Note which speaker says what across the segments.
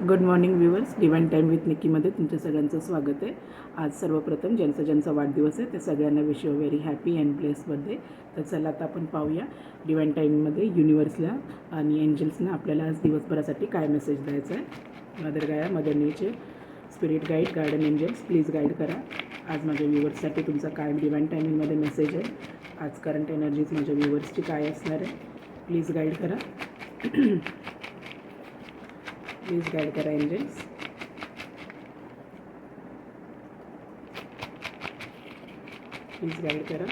Speaker 1: Good morning viewers, divine time with निकीमध्ये तुमच्या सगळ्यांचं स्वागत आहे. आज सर्वप्रथम ज्यांचा वाढदिवस आहे त्या सगळ्यांना wish you very happy and bless birthday. तर चला आता आपण पाहूया डिवाइन टाईममध्ये युनिवर्सला आणि एंजल्सना आपल्याला आज दिवसभरासाठी काय मेसेज द्यायचा आहे. Mother Gaia, mother nature, spirit guide, guardian angels, please guide करा. आज माझ्या व्ह्यूअर्ससाठी तुमचा काय डिवाइन टायमिंगमध्ये मेसेज आहे. आज करंट एनर्जीज माझ्या व्ह्यूअर्सची काय असणार आहे, प्लीज गाईड करा. प्लीज गाईड करा एंजल्स. प्लीज गाईड करा.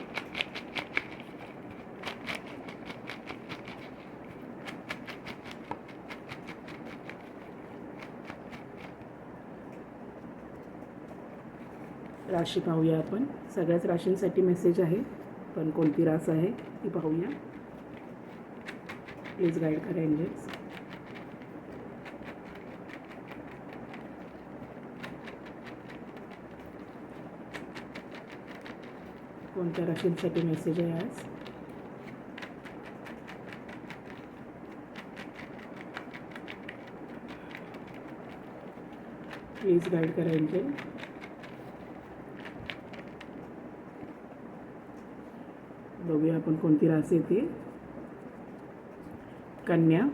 Speaker 1: राशी पाहूया आपण. सगळ्याच राशींसाठी मेसेज आहे, पण कोणती रास आहे ती पाहूया. प्लीज गाईड करा एंजल्स. कोणत्या राशींसाठी मेसेज आहे आज. प्लीज गाईड करा एंजल. बघूया आपण कोणती रास येते. कन्या.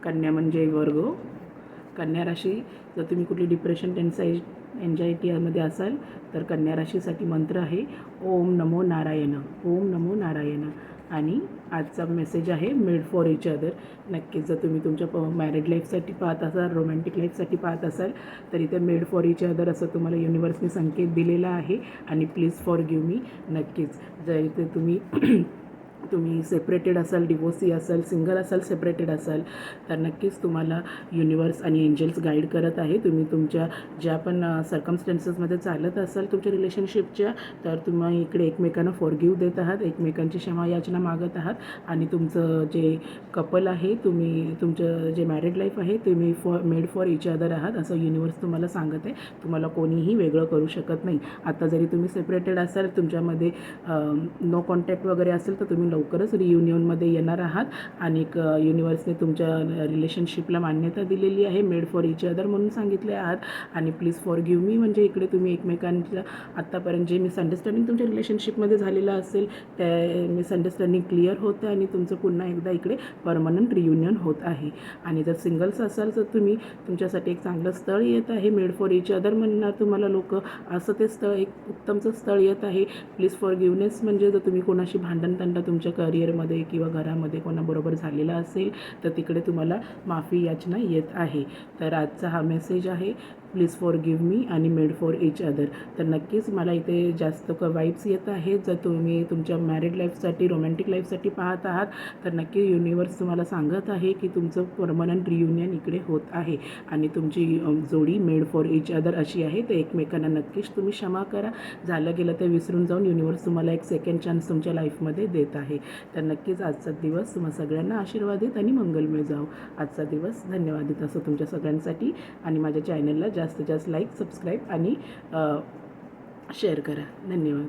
Speaker 1: कन्या म्हणजे वर्ग. कन्या राशी, जर तुम्ही कुठली डिप्रेशन एन्झायटीमध्ये असाल तर कन्या राशीसाठी मंत्र आहे ओम नमो नारायण. ओम नमो नारायण. आणि आजचा मेसेज आहे मेड फॉर इच अदर. नक्कीच जर तुम्ही तुमच्या मॅरिड लाईफसाठी पाहत असाल, रोमॅन्टिक लाईफसाठी पाहत असाल तर इथे मेड फॉर इच अदर असं तुम्हाला युनिवर्सने संकेत दिलेला आहे. आणि प्लीज फॉर गिव्ह मी. नक्कीच जर इथे तुम्ही सेपरेटेड असाल, डिवोर्सी असाल, सिंगल असाल, सेपरेटेड असाल तर नक्कीच तुम्हाला युनिवर्स आणि एंजल्स गाईड करत आहे. तुम्ही तुमच्या ज्या पण सर्कमस्टन्सेसमध्ये चालत असाल तुमच्या रिलेशनशिपच्या, तर तुम्ही इकडे एकमेकांना फॉरगिव्ह देत आहात, एकमेकांची क्षमा याचना मागत आहात. आणि तुमचं जे कपल आहे, तुम्ही तुमचं जे मॅरिड लाईफ आहे तुम्ही मेड फॉर इच अदर आहात असं युनिवर्स तुम्हाला सांगत आहे. तुम्हाला कोणीही वेगळं करू शकत नाही. आता जरी तुम्ही सेपरेटेड असाल, तुमच्यामध्ये नो कॉन्टॅक्ट वगैरे असेल तर तुम्ही लवकरच रियुनियनमध्ये येणार आहात. आणि युनिवर्सने तुमच्या रिलेशनशिपला मान्यता दिलेली आहे, मेड फॉर इच अदर म्हणून सांगितले आहात. आणि प्लीज फॉर गिव्ह मी म्हणजे इकडे तुम्ही एकमेकांच्या आत्तापर्यंत जे मिसअंडरस्टँडिंग तुमच्या रिलेशनशिपमध्ये झालेलं असेल त्या मिसअंडरस्टँडिंग क्लिअर होतं आणि तुमचं पुन्हा एकदा इकडे परमनंट रियुनियन होत आहे. आणि जर सिंगल्स असाल तर तुम्ही तुमच्यासाठी एक चांगलं स्थळ येत आहे. मेड फॉर इच अदर म्हणणार तुम्हाला लोक, असं ते स्थळ एक उत्तमचं स्थळ येत आहे. प्लीज फॉर गिव्हनेस म्हणजे जर तुम्ही कोणाशी भांडणतंडा तुमच्या करिअरमध्ये किंवा घरामध्ये कोणाबरोबर झालेला असेल तर तिकडे तुम्हाला माफी याचना येत आहे. तर आजचा हा मेसेज आहे प्लीज फॉर गिव्ह मी आणि मेड फॉर इच अदर. तर नक्कीच मला इथे जास्त वाईब्स येत आहेत. जर तुम्ही तुमच्या मॅरिड लाईफसाठी, रोमॅन्टिक लाईफसाठी पाहत आहात तर नक्की युनिवर्स तुम्हाला सांगत आहे की तुमचं परमनंट रियुनियन इकडे होत आहे. आणि तुमची जोडी मेड फॉर इच अदर अशी आहे. तर एकमेकांना नक्कीच तुम्ही क्षमा करा. झालं गेलं ते विसरून जाऊन युनिवर्स तुम्हाला एक सेकंड चान्स तुमच्या लाईफमध्ये देत आहे. तर नक्कीच आजचा दिवस तुम्हा सगळ्यांना आशीर्वादित आणि मंगलमय जाओ. आजचा दिवस धन्यवादित असो तुमच्या सगळ्यांसाठी. आणि माझ्या चॅनलला जास्तीत जास्त लाईक, सबस्क्राईब आणि शेअर करा. धन्यवाद.